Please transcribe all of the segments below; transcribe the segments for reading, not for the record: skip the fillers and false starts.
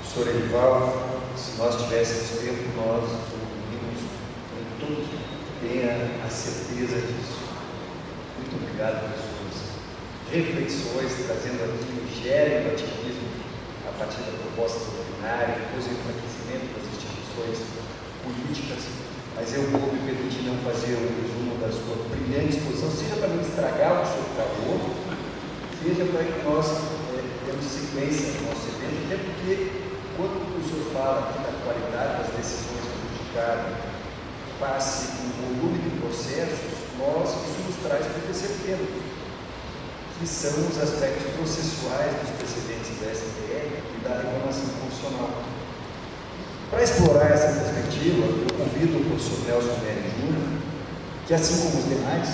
Professor Erival, se nós tivéssemos tempo, nós concluímos com tudo, tenha a certeza disso. Muito obrigado pelas suas reflexões, trazendo aqui o germe do ativismo a partir da proposta doutrinária, depois o enfraquecimento das instituições políticas, mas eu vou me permitir não fazer um resumo da sua brilhante exposição, seja para não estragar o que o senhor falou, seja para que nós temos sequência no nosso evento, até porque quando o senhor fala aqui da qualidade das decisões prejudicadas, face com o volume de processos, isso nos traz para o terceiro tema, que são os aspectos processuais dos precedentes da STF e da reclamação constitucional. Para explorar essa perspectiva, eu convido o professor Nelson Neri Júnior, que assim como os demais,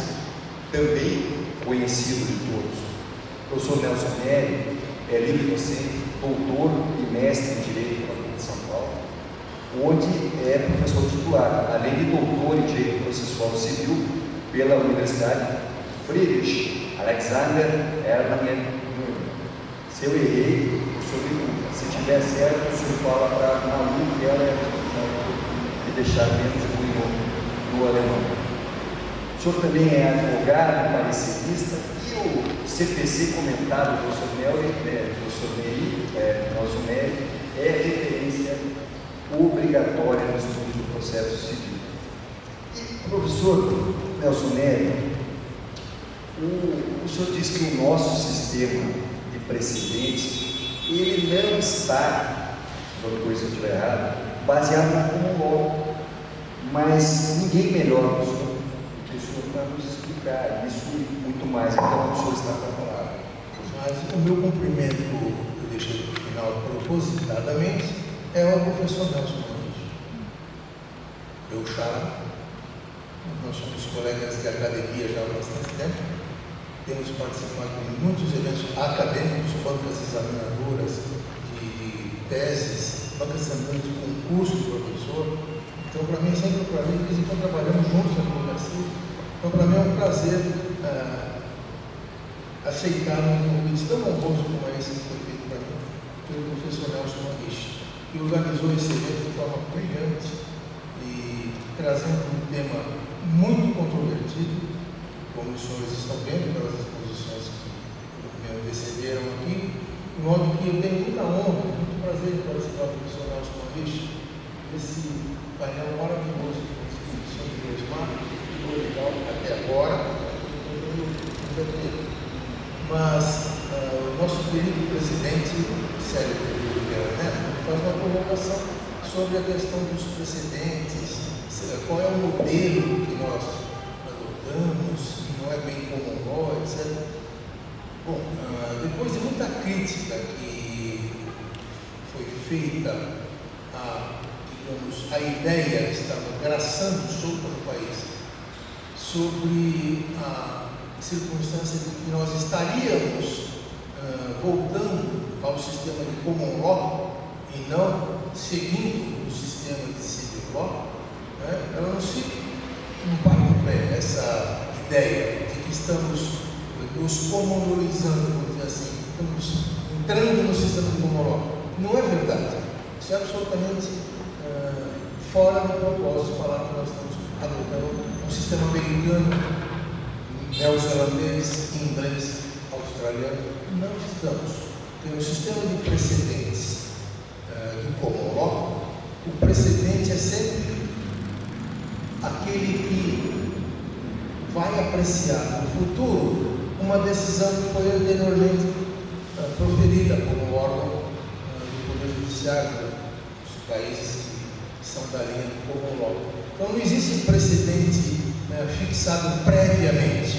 também conhecido de todos. O professor Nelson Neri é livre docente, doutor e mestre em Direito pela PUC de São Paulo, onde é professor titular, além de doutor em Direito Processual Civil pela Universidade Friedrich Alexander Hermann Jr. Se eu errei, o senhor me culpa. Se tiver certo, o senhor fala para a Malu que ela me deixar menos ruim no alemão. O senhor também é advogado, parecerista, e o CPC comentado do professor Nelson Neri, é referência obrigatória no estudo do processo civil. E, professor Nelson Neri, o senhor diz que o nosso sistema de precedentes, ele não está, qualquer coisa que eu estiver errado, baseado na common law, mas ninguém melhor que o senhor para nos explicar isso e muito mais. Então, o senhor está para falar. Mas o meu cumprimento, eu deixei para o final propositadamente, é ao professor Nelson Neri. Eu chamo, nós somos colegas de academia já há bastante tempo, temos participado de muitos eventos acadêmicos, bancas examinadoras de teses, bancas andantes de concurso de professor. Então, para mim, sempre para mim, de vez em quando trabalhamos juntos na advocacia. Então, para mim é um prazer aceitar um convite tão honroso como esse que foi feito para mim pelo professor Nelson Neri, que organizou esse evento de forma brilhante e trazendo um tema muito controvertido, como os senhores estão vendo pelas exposições que me antecederam aqui, de modo que eu tenho muita honra, muito prazer em participar do professor Nelson Neri desse painel maravilhoso que nós sobre o Osmar, que foi legal até agora, mas o nosso querido presidente Célio Oliveira Neto faz uma provocação sobre a questão dos precedentes, qual é o modelo que nós adotamos, não é bem como law, etc. Bom, depois de muita crítica que foi feita a ideia que estava graçando sobre o país, sobre a circunstância de que nós estaríamos voltando ao sistema de common law e não seguindo o sistema de civil law, ela não para no pé, essa ideia de que estamos nos comunalizando, vamos dizer assim, estamos entrando no sistema de common law. Não é verdade. Isso é absolutamente fora do propósito de falar que nós estamos adotando um sistema americano, neozelandês, inglês, australiano. Não estamos. Tem um sistema de precedentes do common law. O precedente é sempre aquele que vai apreciar no futuro uma decisão que foi anteriormente proferida como órgão do Poder Judiciário dos países que são da linha do common law. Então não existe precedente fixado previamente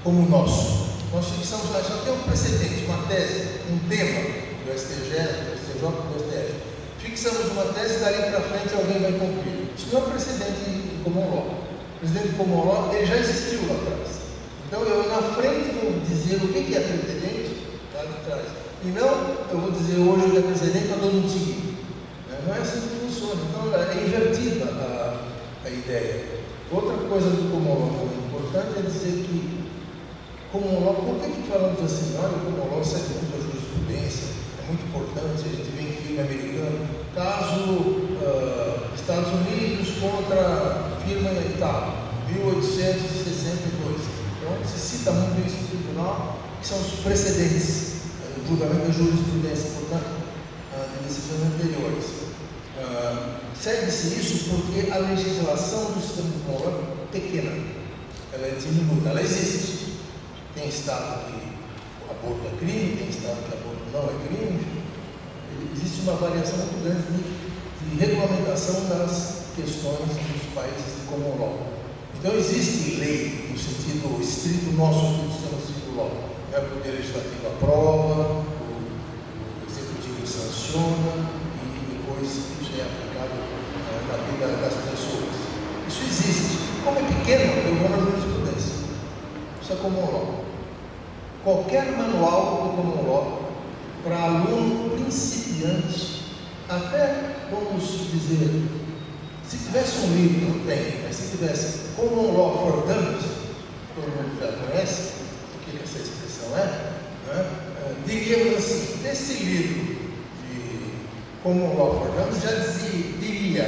como o nosso. Nós fixamos lá, só tem um precedente, uma tese, um tema do STJ, do STJ, do STF. Fixamos uma tese e dali para frente alguém vai cumprir. Isso não é precedente de common law. O precedente de common law ele já existiu lá atrás. Então eu na frente vou dizer o que é precedente lá de trás. E não eu vou dizer hoje o que é precedente para todo mundo seguir. Não é assim que funciona. Então é invertida a ideia. Outra coisa do common law muito importante é dizer que common law, por que falamos assim? Olha, o common law segue muito a jurisprudência, é muito importante, a gente vê em filme regime americano, caso Estados Unidos contra firma e tal, 1862. Então, se cita muito isso no tribunal, que são os precedentes, o julgamento da jurisprudência, portanto, de decisões anteriores. Segue-se isso porque a legislação do sistema criminal é pequena, ela é diminuta, ela existe. Tem estado que o aborto é crime, tem estado que o aborto não é crime. Existe uma variação muito grande de regulamentação das questões dos países de common law. Então existe lei no sentido estrito nosso aqui do sistema civil law. O poder legislativo aprova, o executivo sanciona e depois isso é aplicado na vida das pessoas. Isso existe. Como é pequeno, eu vou na jurisprudência. Isso é common law. Qualquer manual do common law para aluno principiante, até, vamos dizer, se tivesse um livro, não tem, mas se tivesse Common Law for Dummies, todo mundo já conhece o que essa expressão é, diríamos assim, desse livro de Common Law for Dummies já diria,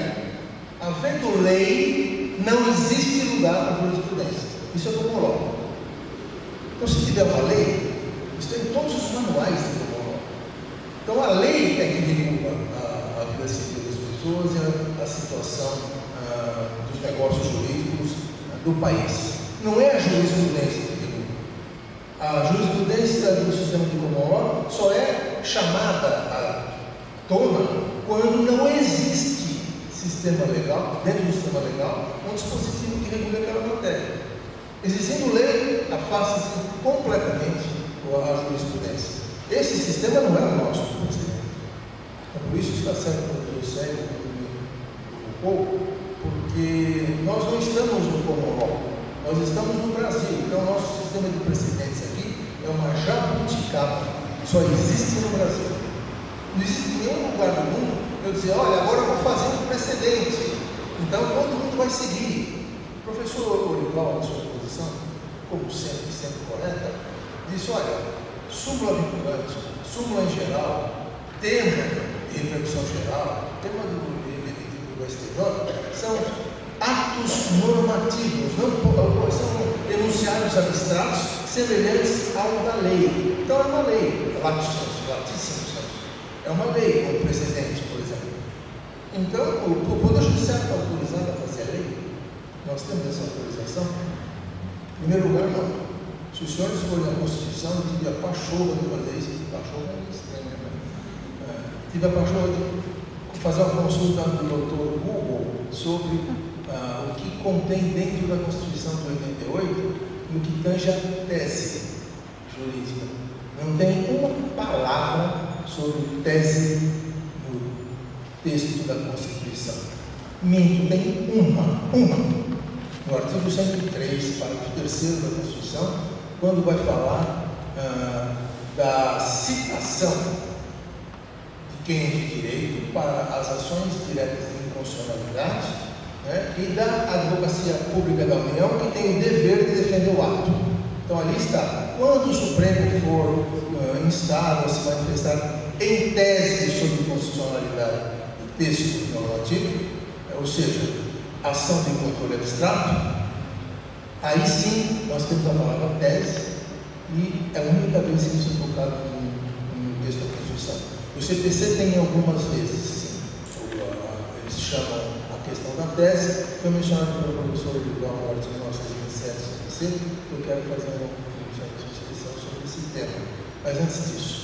havendo lei, não existe lugar para jurisprudência. Isso é Common Law. Então, se tiver uma lei, isso tem em todos os manuais de Common Law. Então, a lei é que regula a vida civil das pessoas e a situação dos negócios jurídicos do país. Não é a jurisprudência que regula. A jurisprudência do sistema de common law só é chamada à tona quando não existe sistema legal, dentro do sistema legal, um dispositivo que regule aquela matéria. Existindo lei, afasta-se completamente a jurisprudência. Esse sistema não é o nosso, por exemplo. Então, por isso está certo que eu segue um pouco, porque nós não estamos no common law, nós estamos no Brasil. Então, o nosso sistema de precedentes aqui é uma jabuticaba, só existe no Brasil. Não existe em nenhum lugar do mundo eu dizer, olha, agora eu vou fazer um precedente, então todo mundo vai seguir. O professor Orival, na sua posição, como sempre correta, disse, olha, súmula vinculante, súmula em geral, tema de repercussão geral, tema do STJ, são atos normativos, não são enunciados abstratos semelhantes ao da lei. Então é uma lei, latíssimo, é uma lei, como precedente, por exemplo. Então, o Poder Judiciário está autorizado a fazer a lei? Nós temos essa autorização? Em primeiro lugar, não. Se os senhores forem na Constituição, eu tive a pachorra de fazer isso, pachorra é estranho, né? Tive a pachorra de fazer uma consulta do doutor Google sobre o que contém dentro da Constituição de 88 no que tange a tese jurídica. Não tem uma palavra sobre tese no texto da Constituição. Minto, tem uma. No artigo 103, parágrafo 3º da Constituição, quando vai falar da citação de quem é de direito para as ações diretas de inconstitucionalidade, né, e da Advocacia Pública da União, que tem o dever de defender o ato. Então ali está, quando o Supremo for instado a se manifestar em tese sobre constitucionalidade do texto normativo, ou seja, ação de controle abstrato, aí sim nós temos a palavra tese e é a única vez que isso é colocado no texto da Constituição. O CPC tem algumas vezes, sim, eles chamam a questão da tese, foi mencionado pelo professor Orival no artigo 1927 do CPC, que eu quero fazer uma especial sobre esse tema. Mas antes disso,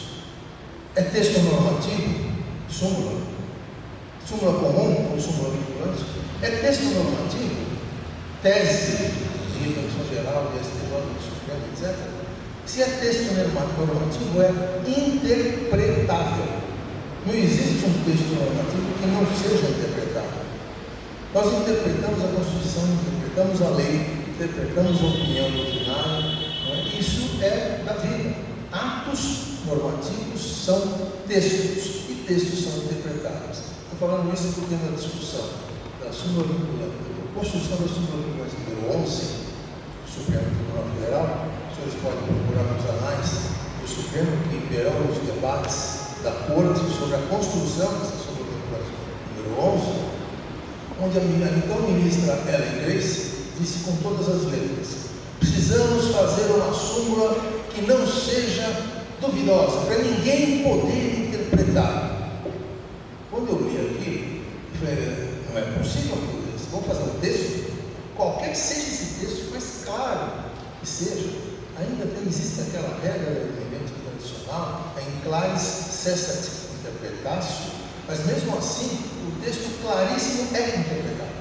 é texto normativo, súmula comum ou súmula vinculante, é texto normativo, tese de repercussão geral, de STJ, do Supremo, etc. Se é texto normativo, é interpretável. Não existe um texto normativo que não seja interpretável. Nós interpretamos a Constituição, interpretamos a lei, interpretamos a opinião doutrinária. Isso é da vida. Atos normativos são textos e textos são interpretáveis. Estou falando isso porque na discussão da súmula vinculante, da construção da súmula vinculante número 11 do Supremo Tribunal Federal, os senhores podem procurar nos anais do Supremo, que verão os debates da Corte sobre a construção, essa é sobre o número 11, onde a então ministra Ellen Grace disse com todas as letras: precisamos fazer uma súmula que não seja duvidosa, para ninguém poder interpretar. Quando eu li aqui, eu falei, não é possível, vamos fazer um texto, qualquer que seja esse texto, mais claro que seja, ainda existe aquela regra do entendimento tradicional, em claris cessat interpretatio, mas mesmo assim, o texto claríssimo é interpretado.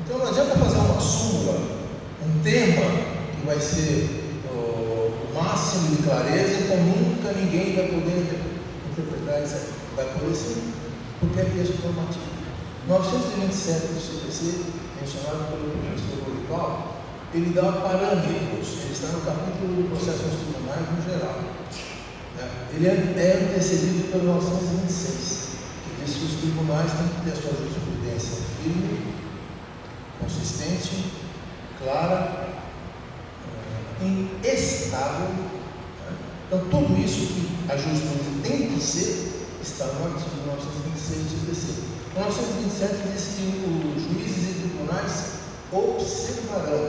Então não adianta fazer uma súmula, um tema que vai ser o máximo de clareza, então nunca ninguém vai poder interpretar isso aí. Vai poder sim, porque é texto normativo. 927 do CPC, mencionado pelo professor Lourival, ele dá parâmetros, ele está no capítulo do processo nos tribunais no geral. Ele é antecedido pelo 926, que diz que os tribunais têm que ter a sua jurisprudência firme, consistente, clara, instável. Então, tudo isso que a jurisprudência tem que ser está no artigo 926 do CPC. O 927 diz que os juízes e tribunais observarão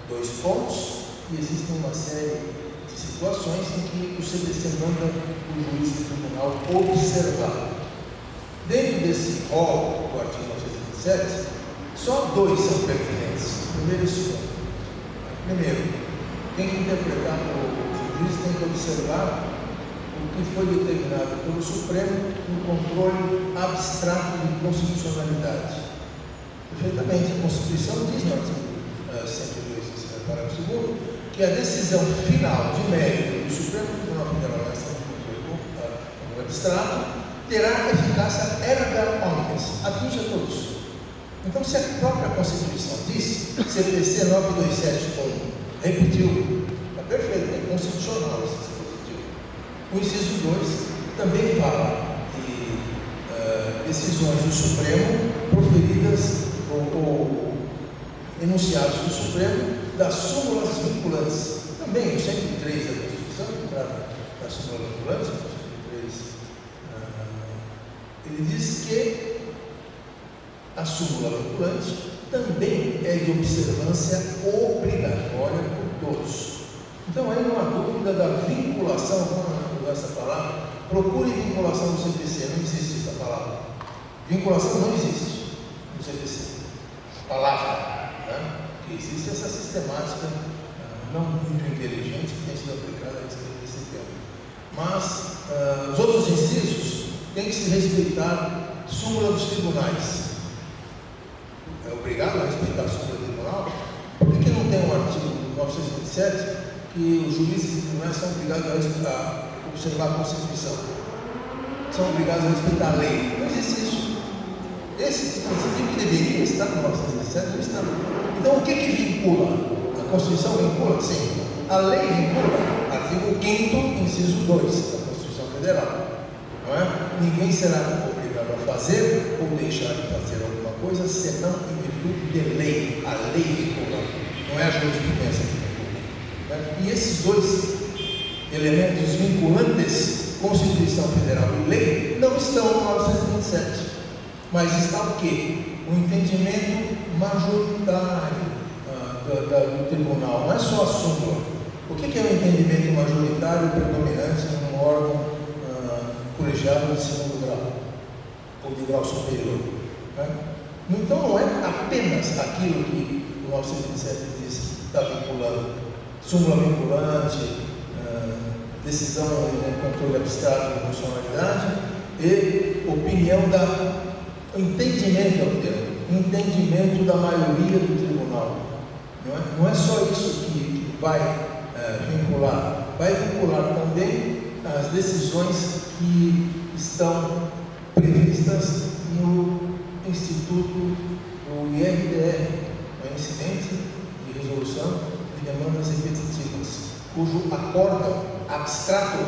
dois pontos, e existem uma série de situações em que o CPC manda o juiz do tribunal observar. Dentro desse rol do artigo 927, só dois são pertinentes, primeiro e segundo. Primeiro, tem que interpretar, o juiz tem que observar o que foi determinado pelo Supremo no controle abstrato de constitucionalidade. Perfeitamente, a Constituição diz no artigo 102, parágrafo 2º, que a decisão final de mérito do Supremo Tribunal Federal no abstrato terá eficácia erga omnes, atinge a todos. Então, se a própria Constituição diz, CPC 927.1 repetiu, está perfeito, é constitucional esse dispositivo. O inciso 2 também fala de decisões do Supremo proferidas ou enunciados do Supremo das súmulas vinculantes. Também o 103 da Constituição, que trata das súmulas vinculantes, o 103, ele diz que a súmula vinculante também é de observância obrigatória por todos. Então, aí não há dúvida da vinculação, vamos usar essa palavra, procure vinculação no CPC, não existe essa palavra. Vinculação não existe no CPC. Palavra, né? Que existe essa sistemática não muito inteligente que tem sido aplicada a respeito desse tema. Mas os outros incisos têm que se respeitar súmula dos tribunais. É obrigado a respeitar a súmula do tribunal. Por que não tem um artigo 927 que os juízes e tribunais são obrigados a observar a Constituição? São obrigados a respeitar a lei. Não existe isso. Esse princípio que deveria estar no 927 não está. Então, o que vincula? A Constituição vincula? Sim. A lei vincula? Artigo 5º, inciso 2 da Constituição Federal. Não é? Ninguém será obrigado a fazer ou deixar de fazer alguma coisa senão em virtude de lei. A lei vincula. Não é a jurisprudência que vincula. Né? E esses dois elementos vinculantes, Constituição Federal e lei, não estão no 927. Mas está o quê? O entendimento majoritário do tribunal, não é só a súmula. O que é o entendimento majoritário predominante num órgão colegiado de segundo grau ou de grau superior? Né? Então não é apenas aquilo que o 927 diz, está vinculando, súmula vinculante, decisão de controle abstrato de funcionalidade e opinião entendimento da maioria do tribunal. Não é só isso que vai vincular, vai vincular também as decisões que estão previstas no Instituto do IRDR, o Incidente de Resolução de Demandas Repetitivas, cujo acórdão abstrato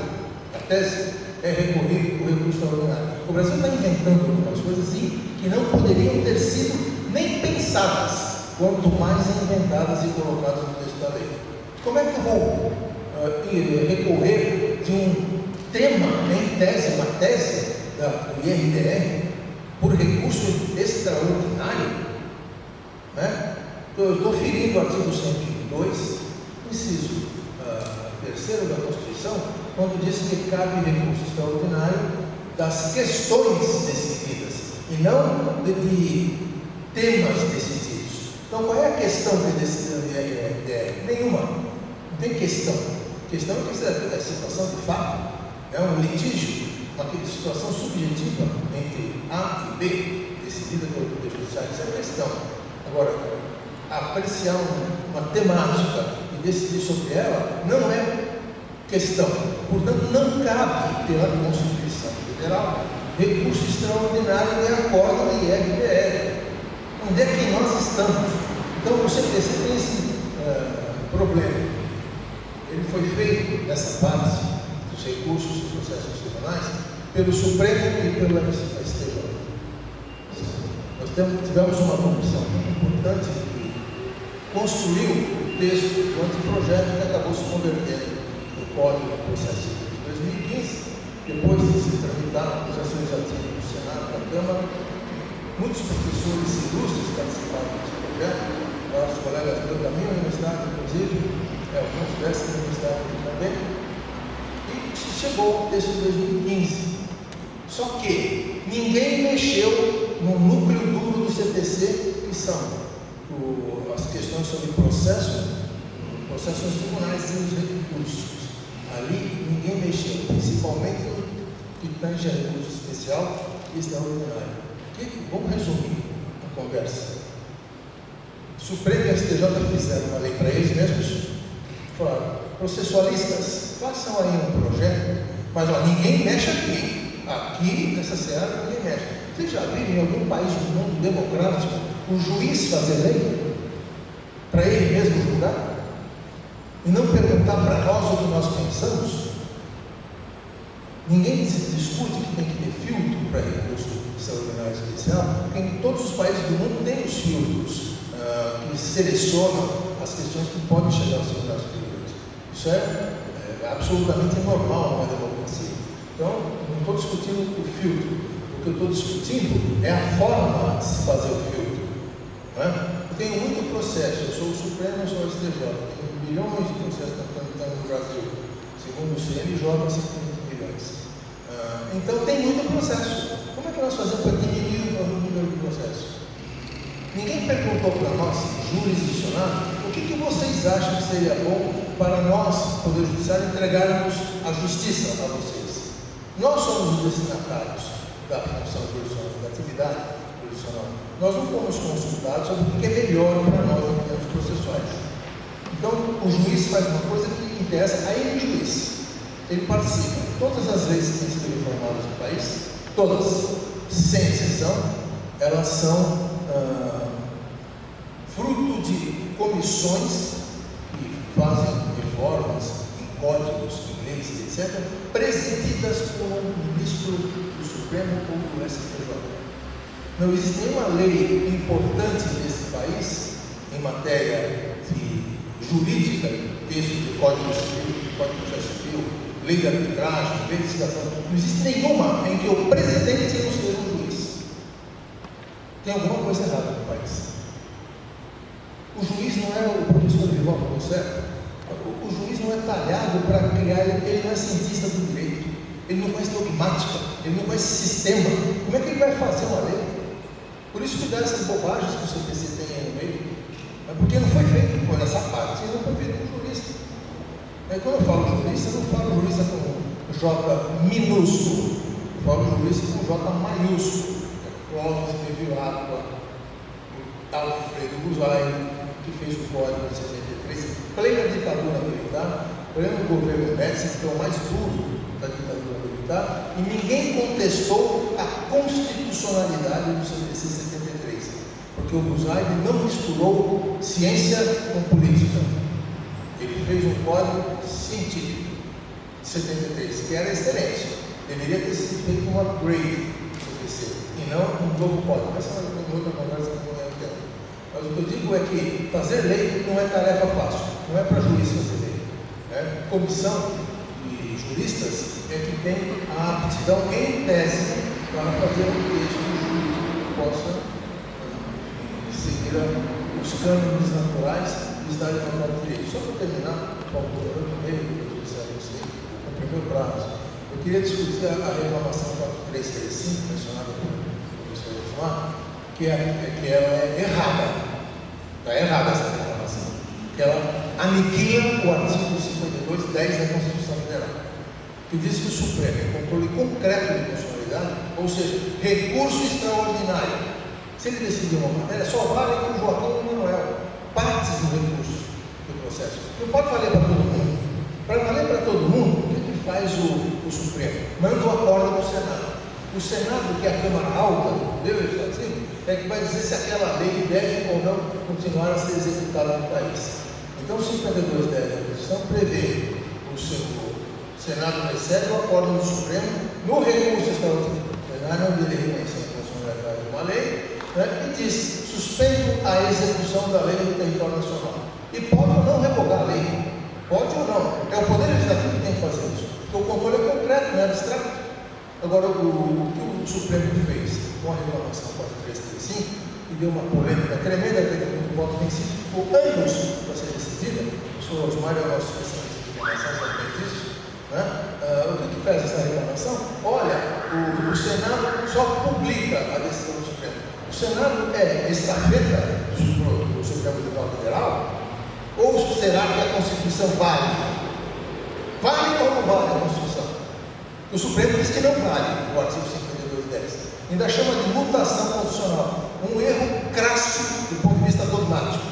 da tese é recorrido por recurso extraordinário. O Brasil está inventando algumas coisas que não poderiam ter sido nem pensadas, quanto mais inventadas e colocadas no texto da lei. Como é que eu vou recorrer de tema, em tese, uma tese do IRDR, por recurso extraordinário, né? Eu estou ferindo o artigo 102, inciso 3º da Constituição, quando diz que cabe recurso extraordinário das questões decididas, e não de temas decididos. Então, qual é a questão que é decidida no IRDR? Nenhuma. Não tem questão. A questão é a situação de fato. É um litígio, uma situação subjetiva entre A e B, decidida pelo Poder Judiciário. Essa é a questão. Agora, apreciar uma temática e decidir sobre ela não é questão. Portanto, não cabe, pela Constituição Federal, recurso extraordinário de acordo com o IRDR. Onde é que nós estamos? Então, o CPC tem esse problema. Ele foi feito nessa base dos recursos dos processos tribunais pelo Supremo e pela STJ. Nós tivemos uma comissão muito importante que construiu o texto do anteprojeto que acabou se convertendo no Código de Processo Civil de 2015, depois de se tramitar os legislativos do Senado e da Câmara. Muitos professores ilustres participaram desse projeto, vários colegas da minha universidade, inclusive, alguns dessa universidade também, e chegou ao texto de 2015. Só que ninguém mexeu no núcleo duro do CPC, que são as questões sobre processos tribunais e os recursos. Ali ninguém mexeu, principalmente no que tange a recurso especial e extraordinário. Vamos resumir a conversa. Supremo e STJ fizeram uma lei para eles mesmos. Falaram, processualistas, façam aí um projeto, mas ninguém mexe aqui. Aqui, nessa seara, ninguém mexe. Vocês já viram em algum país do mundo democrático o juiz fazer lei? Para ele mesmo julgar? E não perguntar para nós o que nós pensamos? Ninguém discute que tem que ter filtro para recurso extraordinário especial, porque em todos os países do mundo tem os filtros que selecionam as questões que podem chegar aos tribunais superiores. Isso é absolutamente normal numa democracia. Então, não estou discutindo o filtro. O que eu estou discutindo é a forma de se fazer o filtro. Não é? Eu tenho muito processo, eu sou o Supremo, eu sou o STJ, tenho milhões de processos tramitando no Brasil, segundo o CNJ, 50 milhões. Então, tem muito processo. Como é que nós fazemos para diminuir o número de processos? Ninguém perguntou para nós, jurisdicionar, o que vocês acham que seria bom para nós, Poder Judiciário, entregarmos a justiça a vocês. Nós somos os destinatários da função jurisdicional, da atividade jurisdicional. Nós não fomos consultados sobre o que é melhor para nós em termos processuais. Então, o juiz faz uma coisa que interessa a ele, o juiz. Ele participa. Todas as leis que têm sido reformadas no país, todas, sem exceção, elas são fruto de comissões que fazem reformas em códigos, em leis, etc., presididas por um ministro do Supremo ou do STJ. Não existe nenhuma lei importante nesse país em matéria jurídica, texto de Código Civil, Código de Processo Civil, lei de arbitragem, lei de licitação. Não existe nenhuma em que o presidente não seja um juiz. Tem alguma coisa errada no país. O juiz não é o professor de volta, não é certo? O juiz não é talhado para criar, ele não é cientista do direito, ele não conhece dogmática, ele não conhece sistema. Como é que ele vai fazer uma lei? Por isso que dá essas bobagens que o CPC tem aí no meio. É porque não foi feito por essa parte, não foi feito por jurista. Quando eu falo jurista, eu não falo jurista com J minúsculo, eu falo jurista com J maiúsculo. Clóvis Bevilacqua, Alfredo Buzaine, que fez o Código de 73, plena ditadura militar, pleno governo Médici, que é o mais duro da ditadura militar, e ninguém contestou a constitucionalidade do CPC 73, porque o Buzaine não misturou ciência com política. Ele fez um código científico de 73, que era excelente, deveria ter sido feito um upgrade. E não um novo código. Essa é uma outra conversa que não é o tempo. Mas o que eu digo é que fazer lei não é tarefa fácil, não é para juiz fazer lei. Comissão e juristas é que tem a aptidão em tese para fazer um texto jurídico que possa seguir os cânones naturais e estar de forma de direito. Só para terminar, por favor, eu cumpri meu prazo. Eu queria discutir a reclamação 4335, mencionada pelo professor Osmar, que ela é errada. Está errada essa reclamação. Que ela aniquila o artigo 52, 10 da Constituição Federal, que diz que o Supremo é controle concreto de constitucionalidade, ou seja, recurso extraordinário. Se ele decidir uma matéria, só vale para o Joaquim e o Manuel, partes do recurso do processo. Não pode valer para todo mundo. Para valer para todo mundo, o que faz o Supremo? Manda o acordo do Senado. O Senado, que é a Câmara Alta do Legislativo, é que vai dizer se aquela lei deve ou não continuar a ser executada no país. Então, o 5210 da Constituição prevê o Senado recebe o acordo do Supremo no recurso extraordinário, onde ele reconhece a constitucionalidade de uma lei, né, e diz: suspendo a execução da lei no território nacional. E pode ou não revogar a lei. Pode ou não. É o Poder Legislativo que tem que fazer isso. Porque o controle é concreto, não é abstrato. Agora, o que o Supremo fez com a reclamação 4335, e deu uma polêmica tremenda, que o voto tem sido, ficou anos para ser decidida. O senhor Osmar é o nosso especialista de reclamação, sabe disso, né? O que faz essa reclamação? Olha, o Senado só publica a decisão do Supremo. O Senado é estafeta do Supremo Tribunal Federal? Ou será que a Constituição vale? Vale ou não vale a Constituição? O Supremo diz que não vale o artigo 5210. Ainda chama de mutação constitucional. Um erro crasso do ponto de vista dogmático.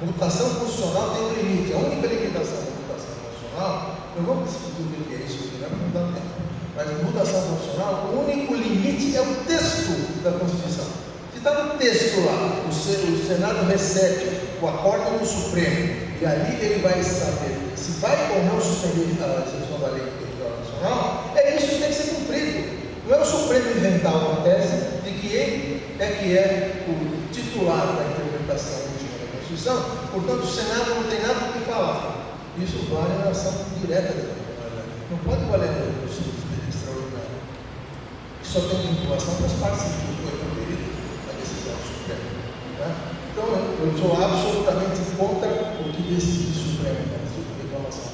Mutação constitucional tem um limite. A única limitação da mutação constitucional, não vamos discutir o que é isso aqui, não dá tempo. Mas mutação constitucional, o único limite é o texto da Constituição. Se está no texto lá, o Senado recebe o acordo do Supremo, e ali ele vai saber se vai ou não suspender a execução da lei do território nacional, é isso que tem que ser cumprido. Não é o Supremo inventar uma tese de que ele é o titular da interpretação da Constituição, portanto o Senado não tem nada o que falar. Isso vale na ação direta da Constituição. Não pode valer no recurso extraordinário. Só tem vinculação para as partes que foi conferido a decisão do Supremo. Né? Então, eu sou absolutamente contra o que decide o Supremo na reclamação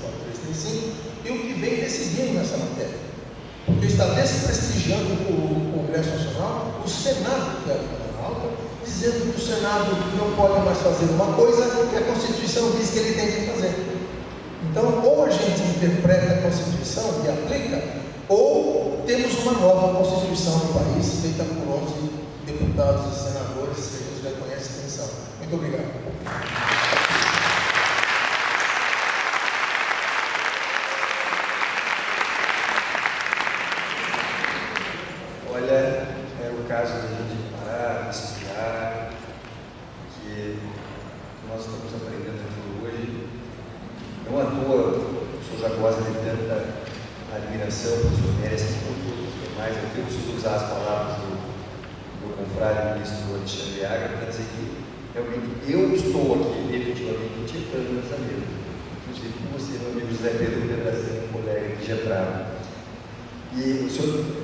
4335 e o que vem decidindo nessa matéria. Porque está desprestigiando o Congresso Nacional, o Senado, que é a Câmara Alta, dizendo que o Senado não pode mais fazer uma coisa que a Constituição diz que ele tem que fazer. Então, ou a gente interpreta a Constituição e aplica, ou temos uma nova Constituição no país, feita por 11 deputados e senadores, que a gente já conhece quem são. Muito obrigado. Olha, é o caso da gente parar, espiar, que nós estamos aprendendo aqui hoje. Não à toa, o senhor já gosta de tanta admiração, o senhor merece muito mais. Eu preciso usar as palavras do confrade ministro Alexandre Agra para dizer que realmente eu estou aqui, efetivamente, titando essa mesa. Inclusive com você, meu amigo José Pedro Pedraceno, colega que já entraram. E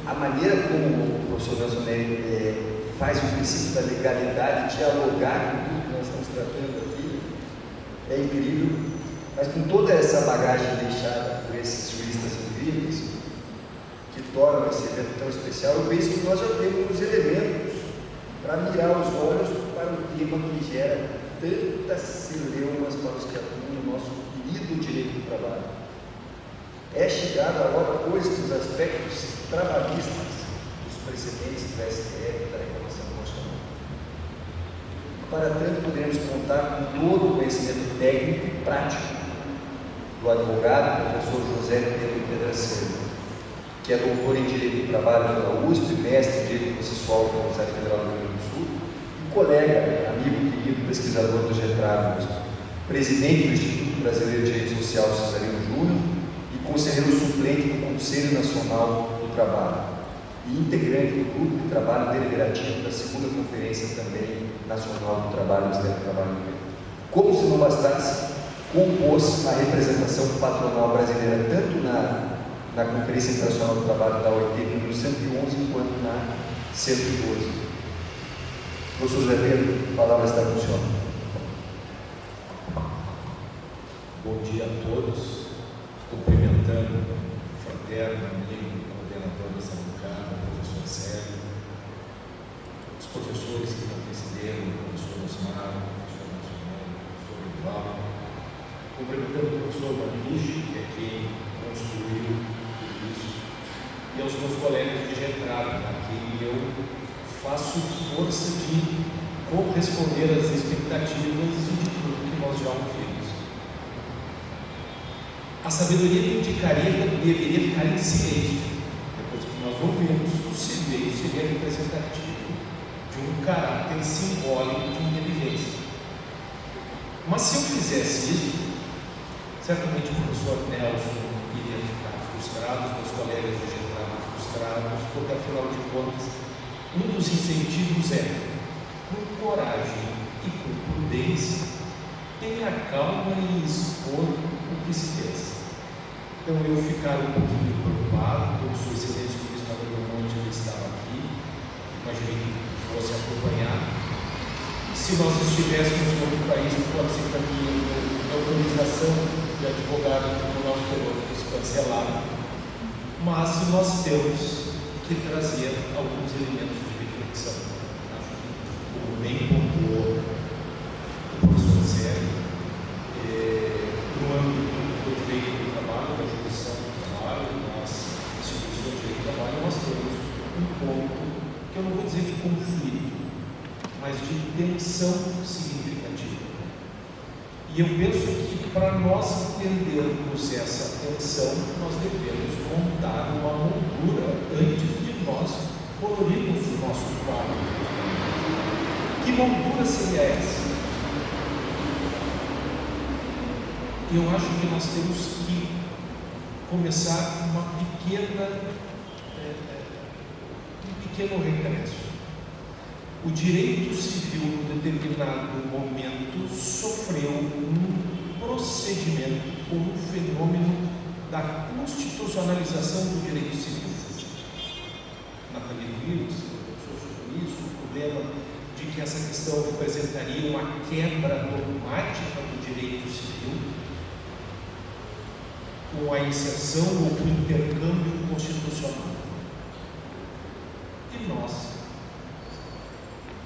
a maneira como o professor Nelson Neri faz o princípio da legalidade dialogar com tudo que nós estamos tratando aqui é incrível, mas com toda essa bagagem deixada por esses juristas incríveis, que tornam esse evento tão especial, eu penso que nós já temos os elementos para mirar os olhos para o tema que gera tantas celeumas para os que atuam no nosso querido direito do trabalho. É chegada a hora, pois, dos aspectos trabalhistas dos precedentes do STF da reclamação constitucional. Para tanto, poderemos contar com todo o conhecimento técnico e prático do advogado, professor José Pedro Pedraceno, que é doutor em Direito do Trabalho pela USP, mestre em Direito Processual pela Universidade Federal do Rio Grande do Sul, e colega, amigo querido, pesquisador do GETRAB, presidente do Instituto Brasileiro de Direito Social Cesarino Júnior, conselheiro suplente do Conselho Nacional do Trabalho e integrante do Grupo de Trabalho Deliberativo da segunda Conferência também Nacional do Trabalho do Ministério do Trabalho. Como se não bastasse, compôs a representação patronal brasileira tanto na na Conferência Internacional do Trabalho da OIT, número 111, quanto na 112. Professor José Pedro, a palavra está com o senhor. Bom dia a todos, cumprimentando o fraterno amigo, coordenador dessa bancada, o professor Célio, os professores que me precederam, o professor Osmar, o professor Nacional, o professor Rival, cumprimentando o professor Maniche, que é quem construiu tudo isso, e aos meus colegas de entrada, a quem eu faço força de corresponder às expectativas e de tudo que nós já ouvimos. A sabedoria me indicaria que eu deveria ficar em silêncio. Depois que nós ouvimos, o silêncio seria representativo de um caráter simbólico de inteligência. Mas se eu fizesse isso, certamente o professor Nelson iria ficar frustrado, os meus colegas de entrada frustrados, porque afinal de contas, um dos incentivos é, com coragem e com prudência, tenha calma e expor o que se pensa. Então eu ficar um pouquinho preocupado, como Sua Excelência o Ministro Manuel Monte ele estava aqui, imaginei que fosse acompanhar. Se nós estivéssemos em outro país, pode ser que a autorização de advogado do Tribunal Superior fosse cancelada, mas nós temos que trazer alguns elementos de reflexão. Como bem pontuou o professor Célio, no âmbito do direito do trabalho, da jurisdição do trabalho, das instituições de direito do trabalho, nós temos um ponto que eu não vou dizer de conflito, mas de tensão significativa. E eu penso que para nós entendermos essa tensão, nós devemos montar uma moldura antes de nós colorirmos o nosso quadro. Que moldura seria essa? Eu acho que nós temos que começar um pequeno regresso. O direito civil, em determinado momento, sofreu um procedimento ou um fenômeno da constitucionalização do direito civil. Nathalie Rios conversou sobre isso, o problema de que essa questão representaria uma quebra dogmática do direito civil, com a inserção ou com o intercâmbio constitucional. E nós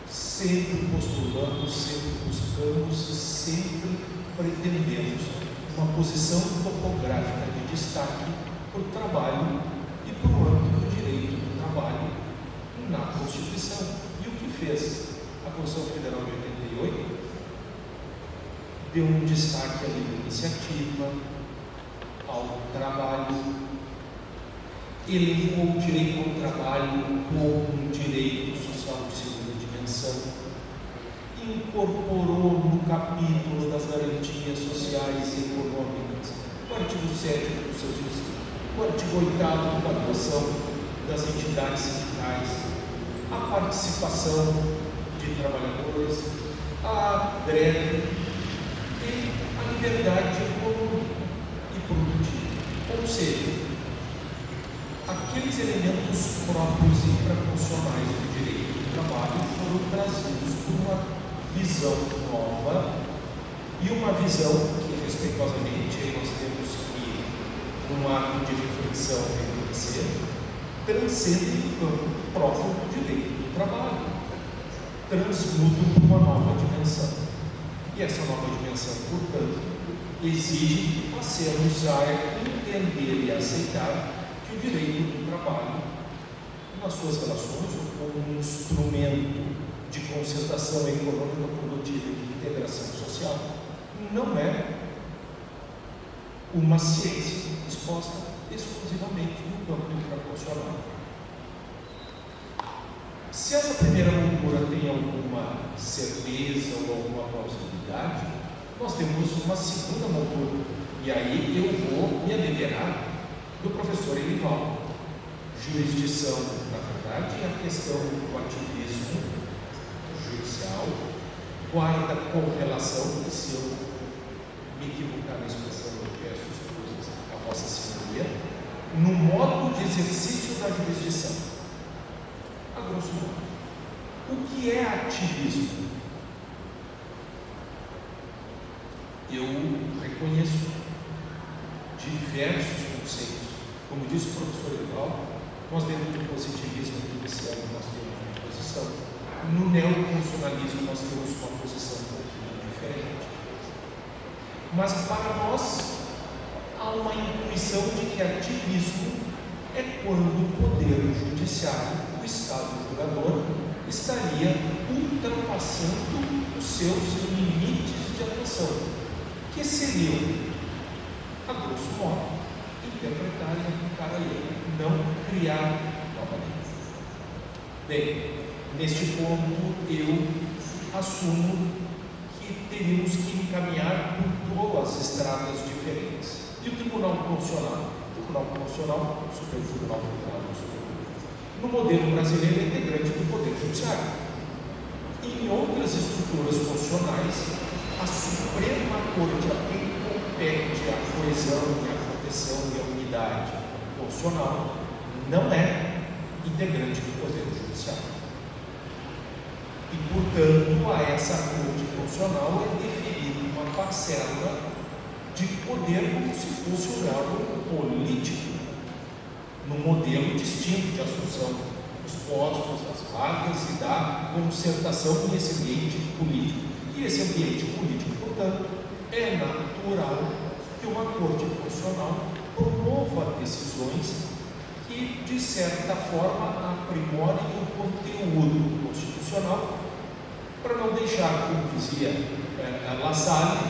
sempre postulamos, sempre buscamos, sempre pretendemos uma posição topográfica de destaque para o trabalho e para o âmbito do direito do trabalho na Constituição. E o que fez a Constituição Federal de 88? Deu um destaque à livre iniciativa, ao trabalho, elevou o direito ao trabalho como um direito social de segunda dimensão, incorporou no capítulo das garantias sociais e econômicas o artigo 7º do seu discurso, o artigo 8º da atuação das entidades sindicais, a participação de trabalhadores, a greve e a liberdade econômica e produtiva. Ou seja, aqueles elementos próprios e infraconstitucionais do direito do trabalho foram trazidos por uma visão nova e uma visão que, respeitosamente, nós temos que, num ato de reflexão, reconhecer, transcende o campo próprio do direito do trabalho, transmuda para uma nova dimensão. E essa nova dimensão, portanto, exige que passemos a entender e aceitar que o direito do trabalho, nas suas relações, como um instrumento de concertação econômica, produtiva e de integração social, não é uma ciência exposta exclusivamente no campo infraconstitucional. Se essa primeira moldura tem alguma certeza ou alguma plausibilidade, nós temos uma segunda moldura, e aí eu vou me adeverar do professor Elivaldo. Jurisdição, na verdade, é a questão do ativismo judicial, guarda correlação, se eu me equivocar na expressão, eu peço desculpas a Vossa Senhoria, no modo de exercício da jurisdição. A grosso modo. O que é ativismo? Eu reconheço diversos conceitos. Como disse o professor Evaldo, nós dentro do positivismo judicial nós temos uma posição. No neoconstitucionalismo nós temos uma posição um pouquinho diferente. Mas para nós há uma intuição de que ativismo é quando o poder judiciário, o Estado julgador, estaria ultrapassando os seus limites de atuação, que seriam, a grosso modo, interpretar e aplicar a lei, não criar novamente. Bem, neste ponto eu assumo que teríamos que encaminhar por duas estradas diferentes. E o Tribunal Constitucional? O Tribunal Constitucional, o Supremo Tribunal Federal, no modelo brasileiro, é integrante do Poder Judiciário. Em outras estruturas constitucionais, a Suprema Corte, a quem compete a coesão e a proteção e a unidade constitucional, não é integrante do Poder Judiciário. E, portanto, a essa Corte Constitucional é deferida uma parcela de poder como se fosse um órgão político, num modelo distinto de assunção dos postos, das vagas e da concertação nesse ambiente político. E esse ambiente político, portanto, é natural que uma Corte Constitucional promova decisões que, de certa forma, aprimorem o conteúdo constitucional, para não deixar, como dizia La Salle, a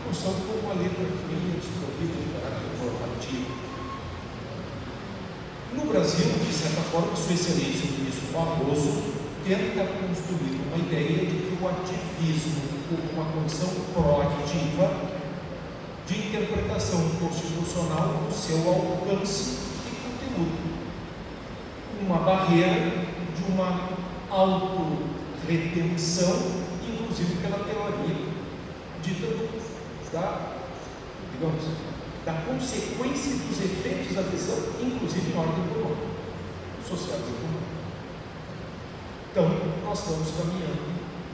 Constituição como uma letra fria, desprovida de caráter normativo. No Brasil, de certa forma, Sua Excelência, o ministro Barroso, tenta construir uma ideia de que o ativismo, como uma condição proativa de interpretação constitucional do seu alcance e conteúdo, uma barreira de uma autorretenção, inclusive pela teoria dita da consequência dos efeitos da decisão, inclusive em ordem econômica, social e econômica. Então, nós estamos caminhando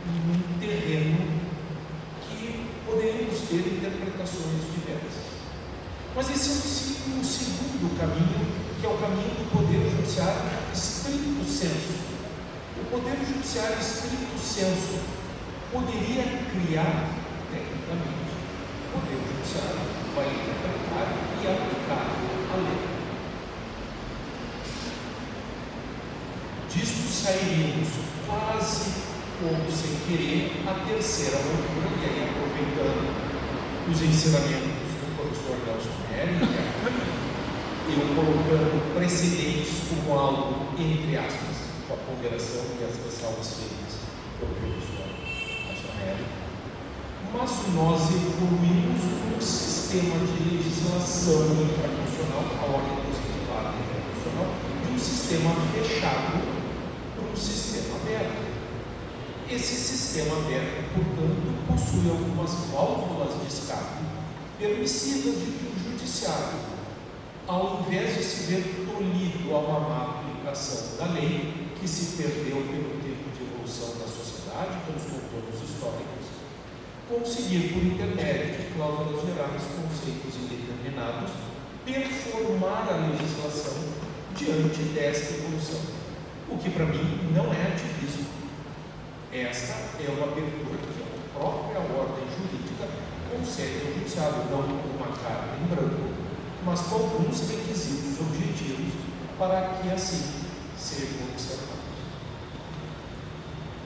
em um terreno que poderíamos ter interpretações diversas. Mas esse é o segundo caminho, que é o caminho do Poder Judiciário estricto sensu. O Poder Judiciário estricto sensu poderia criar, tecnicamente, o Poder Judiciário vai interpretar e aplicar a lei. Disto sairíamos quase como sem querer a terceira leitura, e aí aproveitando os ensinamentos do professor Nelson Nery, eu colocando precedentes como algo, entre aspas, com a ponderação e as ressalvas feitas pelo professor Nelson Nery. Mas nós evoluímos um sistema de legislação infraconstitucional, a ordem constitucional infraconstitucional, de um sistema fechado para um sistema aberto. Esse sistema aberto, portanto, possui algumas válvulas de escape permissivas de que o judiciário, ao invés de se ver tolhido a uma má aplicação da lei, que se perdeu pelo tempo de evolução da sociedade, pelos contornos históricos, conseguir, por intermédio de cláusulas gerais, conceitos indeterminados, performar a legislação diante desta evolução. O que, para mim, não é ativismo. Esta é uma abertura que a própria ordem jurídica concede ao judiciário, não com uma carta em branco, mas com alguns requisitos objetivos para que assim sejam observados.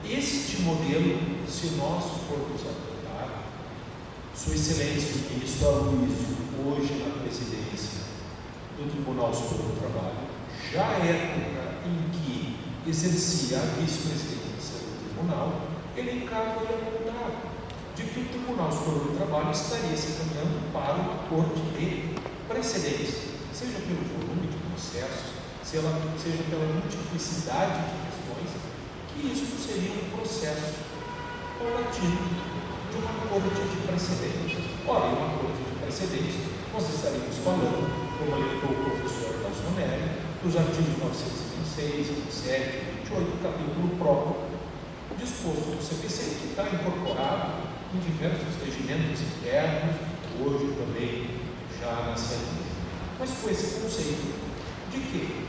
Este modelo, se nós formos adotar, Sua Excelência o Ministro Aloysio, hoje na presidência do Tribunal Superior do Trabalho, já época em que exercia a vice-presidência do Tribunal, ele encarga e apontar de que o Tribunal Superior do Trabalho estaria se caminhando para uma corte de precedentes, seja pelo volume de processos, seja pela multiplicidade de questões, que isso seria um processo paulatino de uma corte de precedentes. Ora, em uma corte de precedentes, nós estaríamos falando como alertou o professor Nelson Neri, dos artigos 926, 27, 28 do capítulo próprio, disposto no CPC, que está incorporado em diversos regimentos internos, hoje também já na CNT. Mas com esse conceito de que,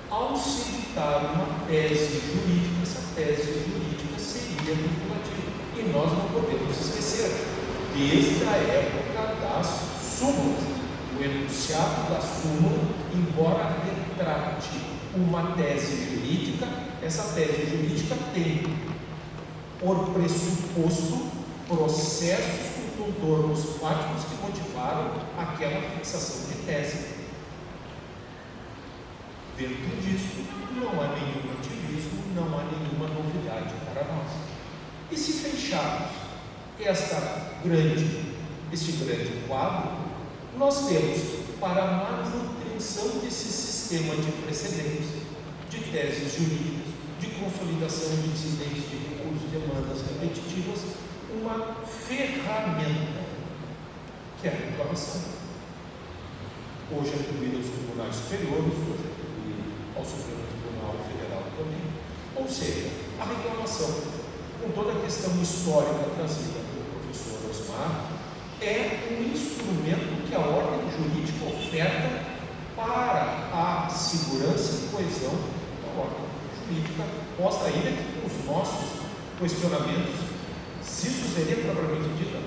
ao se editar uma tese jurídica, essa tese jurídica seria vinculativa. E nós não podemos esquecer, desde a época das súmulas, o enunciado da súmula, embora retrate uma tese jurídica, essa tese jurídica tem por pressuposto processos e contornos fáticos que motivaram aquela fixação de tese. Dentro disso, não há nenhum ativismo, não há nenhuma novidade para nós. E se fecharmos este grande quadro, nós temos, para a manutenção desse sistema de precedentes, de teses jurídicas, de consolidação de incidentes de recursos e demandas repetitivas, uma ferramenta, que é a reclamação. Hoje é atribuída aos tribunais superiores, hoje é atribuída ao Supremo Tribunal Federal também. Ou seja, a reclamação, com toda a questão histórica trazida pelo professor Osmar, é um instrumento que a ordem jurídica oferta para a segurança e coesão da ordem jurídica, posta ainda que com os nossos questionamentos, se isso seria propriamente dita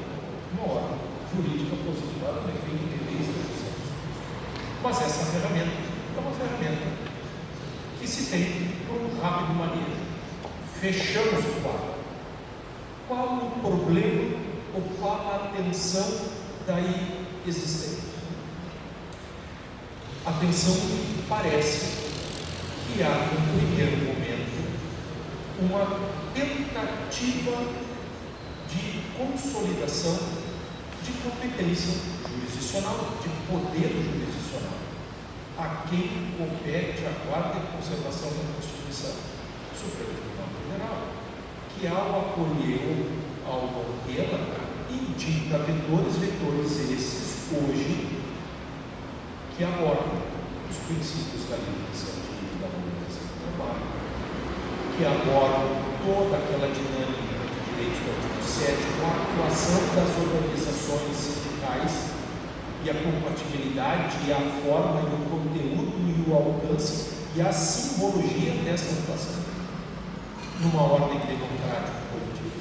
uma ordem jurídica positivada no efeito de leis da justiça. Mas essa ferramenta é uma ferramenta que se tem por um rápido manejo. Fechamos o quadro. Qual o problema ou qual a tensão daí existente? A tensão parece que há, no primeiro momento, uma tentativa de consolidação de competência jurisdicional, de poder jurisdicional, a quem compete a guarda e conservação da Constituição, Supremo Tribunal Federal, que ao acolher ao Banquela, indica vetores esses hoje que abordam os princípios da livre iniciativa e da organização do trabalho, que abordam toda aquela dinâmica de direitos do artigo 7, a atuação das organizações sindicais e a compatibilidade e a forma e o conteúdo e o alcance e a simbologia dessa atuação numa ordem democrática coletiva.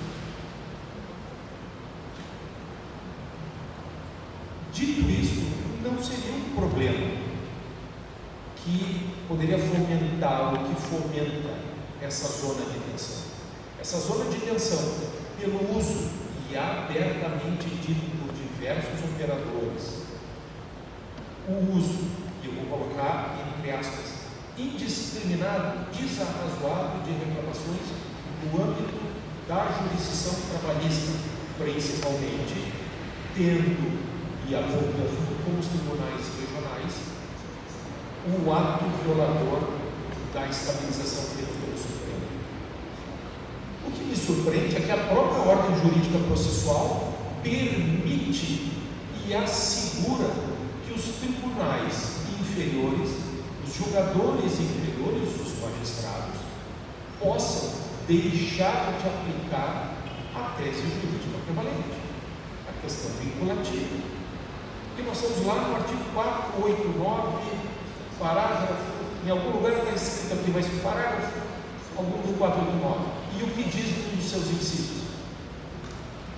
Dito isso, não seria um problema que poderia fomentar ou que fomenta essa zona de tensão. Essa zona de tensão, pelo uso e abertamente dito por diversos operadores, o uso, e eu vou colocar entre aspas, indiscriminado, desarrazoado de reclamações no âmbito da jurisdição trabalhista, principalmente tendo e avaliando como os tribunais regionais o ato violador da estabilização feita pelo Supremo. O que me surpreende é que a própria ordem jurídica processual permite e assegura que os tribunais inferiores, os julgadores inferiores dos magistrados, possam deixar de aplicar a tese jurídica prevalente, a questão vinculativa. E nós estamos lá no artigo 489, parágrafo, em algum lugar está escrito aqui, mas parágrafo, algum do 489. E o que diz um dos seus incisos?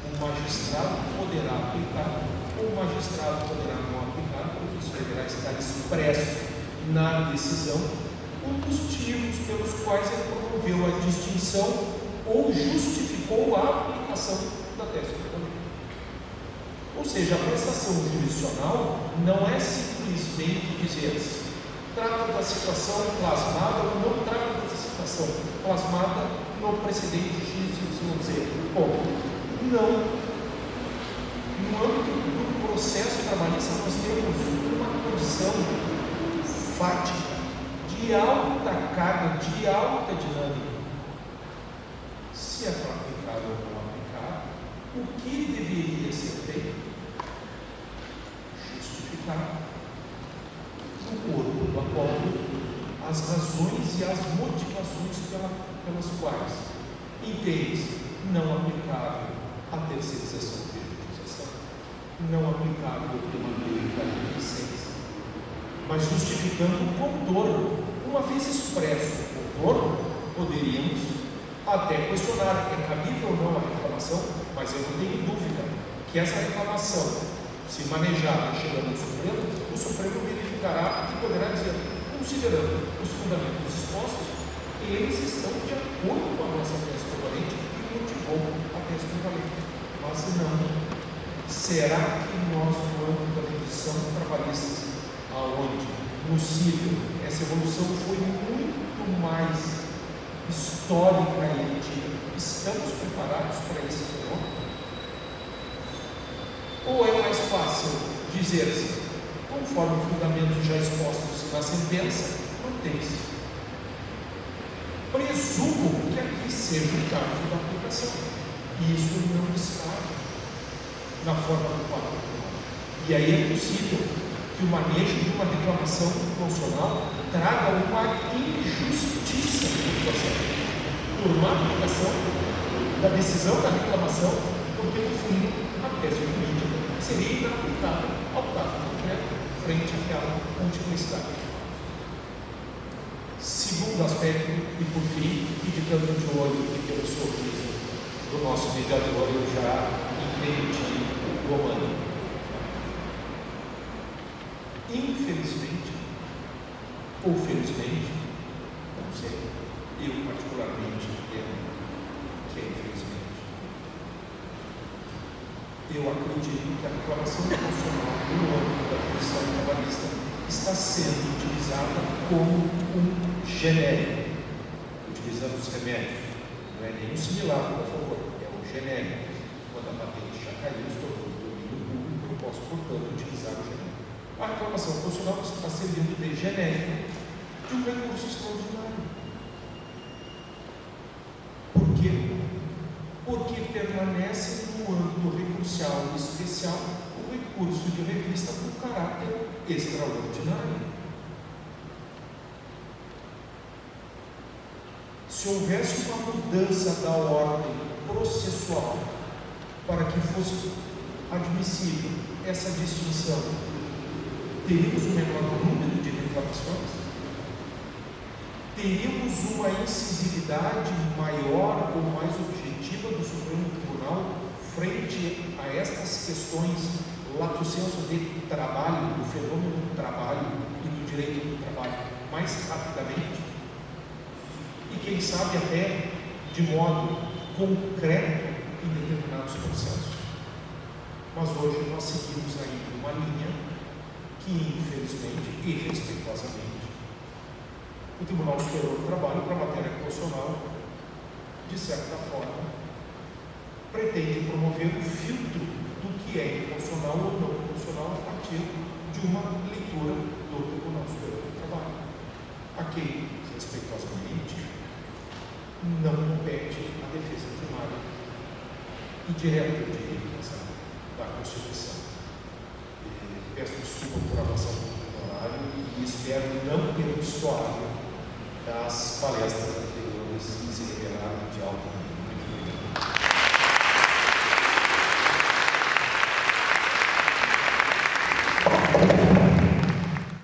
O magistrado poderá aplicar, ou o magistrado poderá não aplicar, porque isso deverá estar expresso na decisão, um dos motivos pelos quais ele promoveu a distinção ou justificou a aplicação da tese prevalente. Ou seja, a prestação jurisdicional não é simplesmente dizer trata da situação plasmada ou não trata da situação plasmada no precedente XYZ. Bom, não. No âmbito do processo trabalhista, nós temos uma condição fática, de alta carga, de alta dinâmica. Se é para aplicar ou não aplicar, o que deveria ser feito? Justificar. as razões e as motivações pelas quais entende-se não aplicável a terceirização de utilização, não aplicável a uma lei da licença, mas justificando o contorno. Uma vez expresso o contorno, poderíamos até questionar, é cabível ou não a reclamação, mas eu não tenho dúvida que essa reclamação, se manejada chegando ao Supremo verificará e poderá dizer, considerando os fundamentos expostos, eles estão de acordo com a nossa tese prevalente e motivou a tese prevalente. Mas não, será que nós, no âmbito da legislação trabalhista, aonde possível, essa evolução foi muito mais histórica e antiga, estamos preparados para esse fenômeno? Ou é mais fácil dizer-se, conforme fundamentos já expostos na sentença, mantém-se? Presumo que aqui seja o caso da aplicação, e isso não está na forma do quadro. E aí é possível que o manejo de uma reclamação constitucional traga uma injustiça no processo, por má aplicação da decisão da reclamação, porque no fundo a tese jurídica seria inaplicável ao caso concreto frente àquela multiplicidade. Segundo aspecto, e por fim, e ficando de olho e pelo sorriso do nosso mediador, eu já entendi o romano. Infelizmente, ou felizmente, não sei, eu particularmente entendo que é infelizmente. Eu acredito que a reclamação constitucional no âmbito da Constituição trabalhista está sendo utilizada como um genérico, utilizando os remédios. Não é nem um similar, por favor, é um genérico. Quando a patente já caiu, estou no domínio público, eu posso, portanto, utilizar o genérico. A reclamação constitucional está servindo de genérico de um recurso extraordinário. Por quê? Porque permanece no âmbito recursial e especial o recurso de revista com caráter extraordinário. Se houvesse uma mudança da ordem processual para que fosse admissível essa distinção, teríamos um menor número de reclamações? Teríamos uma incisividade maior ou mais objetiva do Supremo Tribunal frente a estas questões lato sensu de trabalho, do fenômeno do trabalho e do direito do trabalho mais rapidamente? E quem sabe até de modo concreto em determinados processos. Mas hoje nós seguimos ainda uma linha que, infelizmente e respeitosamente, o Tribunal Superior do Trabalho, para a matéria constitucional, de certa forma, pretende promover o filtro do que é constitucional ou não constitucional a partir de uma leitura do Tribunal Superior do Trabalho, a quem, respeitosamente, não compete a defesa primária e direta de defesa da Constituição. Peço desculpa por avançar um pouco no horário e espero não ter destoado das palestras anteriores e se revelar de alto nível.